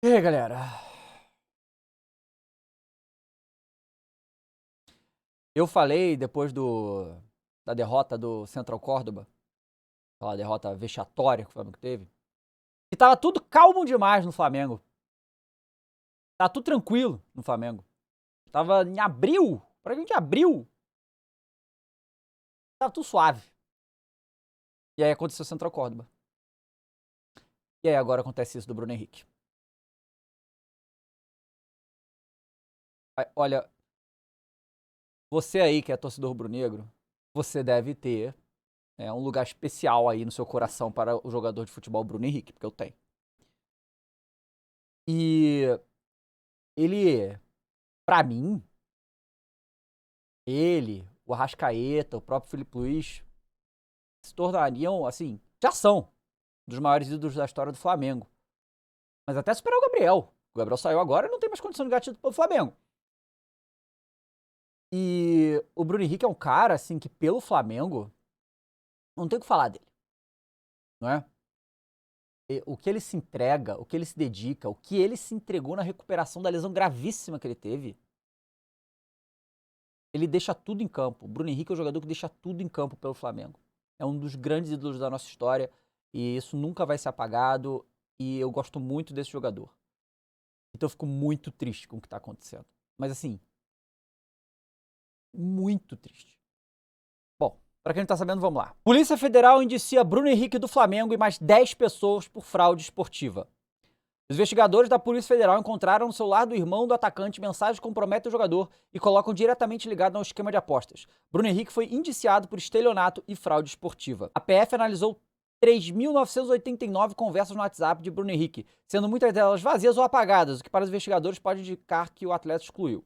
E aí, galera? Eu falei depois da derrota do Central Córdoba, aquela derrota vexatória que o Flamengo teve, que tava tudo calmo demais no Flamengo. Tava tudo tranquilo no Flamengo. Tava em abril, praticamente abril, tava tudo suave. E aí aconteceu o Central Córdoba. E aí agora acontece isso do Bruno Henrique. Olha, você aí que é torcedor rubro-negro, você deve ter um lugar especial aí no seu coração para o jogador de futebol Bruno Henrique, porque eu tenho. E ele, pra mim, ele, o Arrascaeta, o próprio Felipe Luiz, se tornariam, assim, já são dos maiores ídolos da história do Flamengo. Mas até superar o Gabriel. O Gabriel saiu agora e não tem mais condição de gatilho pelo Flamengo. E o Bruno Henrique é um cara, assim, que pelo Flamengo, não tem o que falar dele, não é? O que ele se entrega, o que ele se dedica, o que ele se entregou na recuperação da lesão gravíssima que ele teve, ele deixa tudo em campo. O Bruno Henrique é o jogador que deixa tudo em campo pelo Flamengo. É um dos grandes ídolos da nossa história e isso nunca vai ser apagado e eu gosto muito desse jogador. Então eu fico muito triste com o que tá acontecendo. Mas assim, muito triste. Bom, pra quem não tá sabendo, vamos lá. Polícia Federal indicia Bruno Henrique do Flamengo e mais 10 pessoas por fraude esportiva. Os investigadores da Polícia Federal encontraram no celular do irmão do atacante mensagens que comprometem o jogador e colocam diretamente ligado ao esquema de apostas. Bruno Henrique foi indiciado por estelionato e fraude esportiva. A PF analisou 3.989 conversas no WhatsApp de Bruno Henrique, sendo muitas delas vazias ou apagadas, o que para os investigadores pode indicar que o atleta excluiu.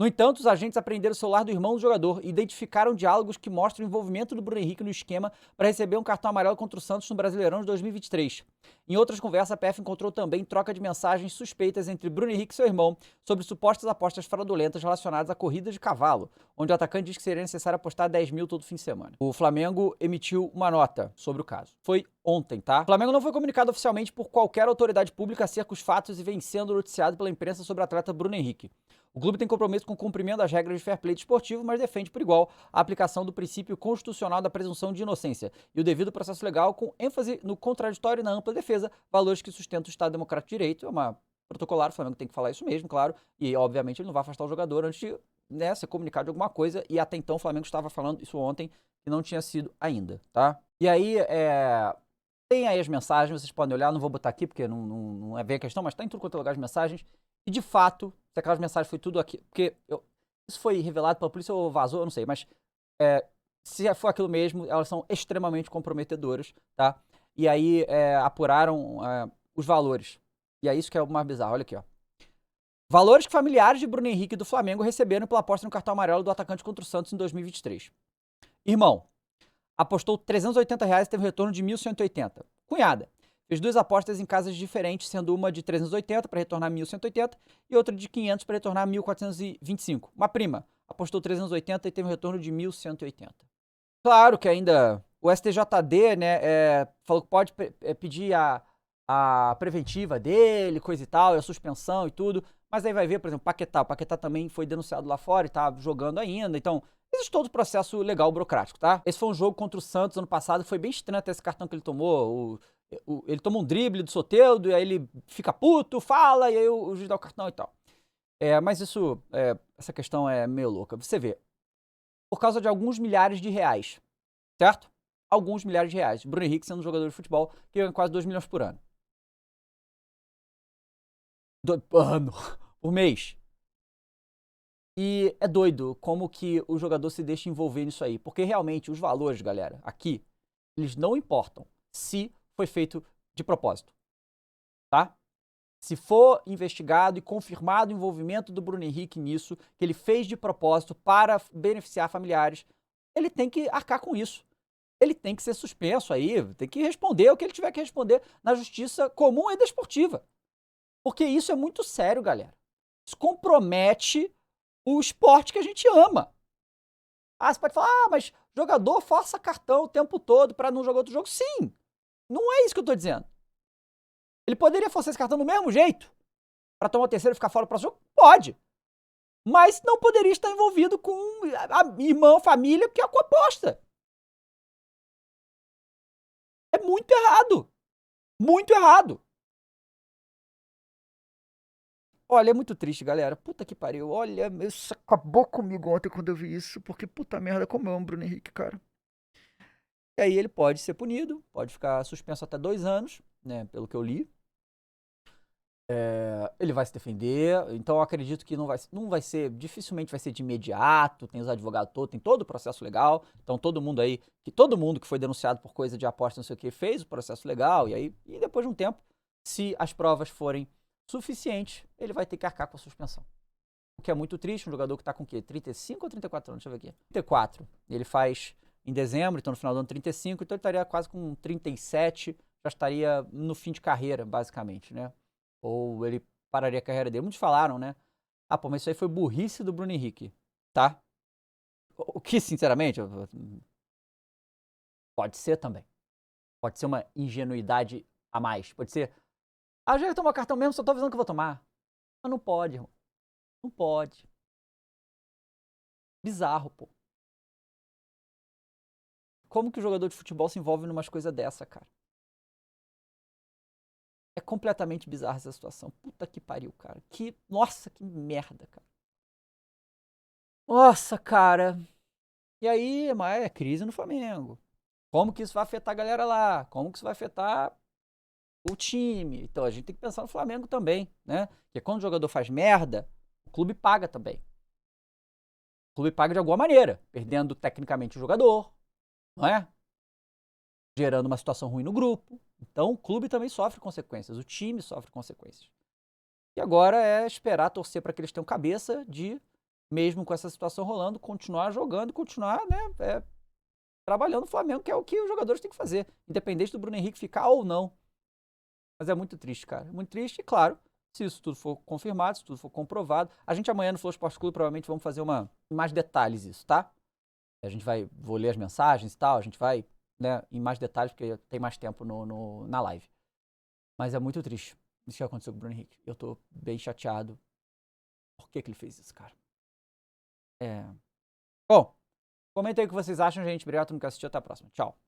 No entanto, os agentes apreenderam o celular do irmão do jogador e identificaram diálogos que mostram o envolvimento do Bruno Henrique no esquema para receber um cartão amarelo contra o Santos no Brasileirão de 2023. Em outras conversas, a PF encontrou também troca de mensagens suspeitas entre Bruno Henrique e seu irmão sobre supostas apostas fraudulentas relacionadas à corrida de cavalo, onde o atacante diz que seria necessário apostar 10 mil todo fim de semana. O Flamengo emitiu uma nota sobre o caso. Foi ontem, tá? O Flamengo não foi comunicado oficialmente por qualquer autoridade pública acerca dos fatos e vem sendo noticiado pela imprensa sobre o atleta Bruno Henrique. O clube tem compromisso com o cumprimento das regras de fair play desportivo, mas defende por igual a aplicação do princípio constitucional da presunção de inocência e o devido processo legal, com ênfase no contraditório e na ampla defesa, valores que sustentam o Estado Democrático de Direito. É uma protocolar, o Flamengo tem que falar isso mesmo, claro, e obviamente ele não vai afastar o jogador antes de ser comunicado de alguma coisa, e até então o Flamengo estava falando isso ontem, que não tinha sido ainda, tá? E aí, tem aí as mensagens, vocês podem olhar, não vou botar aqui porque não é bem a questão, mas tá em tudo quanto é lugar as mensagens. E de fato, se aquelas mensagens foi tudo aqui, porque isso foi revelado pela polícia ou vazou, eu não sei, mas se for aquilo mesmo, elas são extremamente comprometedoras, tá? E aí apuraram os valores. E é isso que é o mais bizarro, olha aqui, ó. Valores que familiares de Bruno Henrique do Flamengo receberam pela aposta no cartão amarelo do atacante contra o Santos em 2023. Irmão, apostou R$ 380 e teve um retorno de 1.180. Cunhada, fez duas apostas em casas diferentes, sendo uma de 380 para retornar 1.180 e outra de 500 para retornar 1.425. Uma prima apostou 380 e teve um retorno de 1.180. Claro que ainda o STJD, né, falou que pode pedir a preventiva dele, coisa e tal, e a suspensão e tudo, mas aí vai ver, por exemplo, o Paquetá também foi denunciado lá fora e tá jogando ainda, então existe todo o processo legal burocrático, tá? Esse foi um jogo contra o Santos ano passado, foi bem estranho até esse cartão que ele tomou, ele toma um drible do Soteldo, e aí ele fica puto, fala, e aí o juiz dá o cartão e tal. Mas isso, essa questão é meio louca. Você vê, por causa de alguns milhares de reais, certo? Alguns milhares de reais. Bruno Henrique sendo um jogador de futebol que ganha quase 2 milhões por ano. Ano. Por mês. E é doido como que o jogador se deixa envolver nisso aí. Porque realmente os valores, galera, aqui, eles não importam se foi feito de propósito. Tá? Se for investigado e confirmado o envolvimento do Bruno Henrique nisso, que ele fez de propósito para beneficiar familiares, ele tem que arcar com isso. Ele tem que ser suspenso aí, tem que responder o que ele tiver que responder na justiça comum e desportiva. Porque isso é muito sério, galera. Isso compromete o esporte que a gente ama. Ah, você pode falar, mas jogador força cartão o tempo todo para não jogar outro jogo. Sim, não é isso que eu tô dizendo. Ele poderia forçar esse cartão do mesmo jeito pra tomar o terceiro e ficar fora do próximo jogo? Pode. Mas não poderia estar envolvido com a irmã, família, que é com aposta. É muito errado. Muito errado. Olha, é muito triste, galera. Puta que pariu. Olha, isso acabou comigo ontem quando eu vi isso. Porque, puta merda, como eu amo o Bruno Henrique, cara. E aí ele pode ser punido, pode ficar suspenso até 2 anos, né? Pelo que eu li. Ele vai se defender, então eu acredito que não vai ser, dificilmente vai ser de imediato, tem os advogados todos, tem todo o processo legal, então todo mundo que foi denunciado por coisa de aposta, não sei o que, fez o processo legal, e depois de um tempo, se as provas forem suficientes, ele vai ter que arcar com a suspensão. O que é muito triste, um jogador que tá com o quê? 35 ou 34 anos? Deixa eu ver aqui. 34. Ele faz em dezembro, então no final do ano 35, então ele estaria quase com 37, já estaria no fim de carreira, basicamente, né? Ou ele pararia a carreira dele. Muitos falaram, né? Ah, pô, mas isso aí foi burrice do Bruno Henrique, tá? O que, sinceramente, pode ser também. Pode ser uma ingenuidade a mais. Pode ser, ah, já ia tomar cartão mesmo, só tô avisando que eu vou tomar. Mas não pode, irmão. Não pode. Bizarro, pô. Como que o jogador de futebol se envolve numa coisa dessa, cara? É completamente bizarra essa situação. Puta que pariu, cara. Nossa, que merda, cara. Nossa, cara. E aí, mas é crise no Flamengo. Como que isso vai afetar a galera lá? Como que isso vai afetar o time? Então a gente tem que pensar no Flamengo também, né? Porque quando o jogador faz merda, o clube paga também. O clube paga de alguma maneira, perdendo tecnicamente o jogador, não é? Gerando uma situação ruim no grupo. Então o clube também sofre consequências, o time sofre consequências. E agora é esperar, torcer para que eles tenham cabeça de, mesmo com essa situação rolando, continuar jogando, continuar, né, trabalhando no Flamengo, que é o que os jogadores têm que fazer, independente do Bruno Henrique ficar ou não. Mas é muito triste, cara. Muito triste, e claro, se isso tudo for confirmado, se tudo for comprovado, a gente amanhã no Flow Esporte Clube provavelmente vamos fazer em mais detalhes isso, tá? Vou ler as mensagens e tal, a gente vai, né, em mais detalhes, porque tem mais tempo na live. Mas é muito triste isso que aconteceu com o Bruno Henrique. Eu tô bem chateado. Por que ele fez isso, cara? Bom, comenta aí o que vocês acham, gente. Obrigado por me assistir. Até a próxima. Tchau.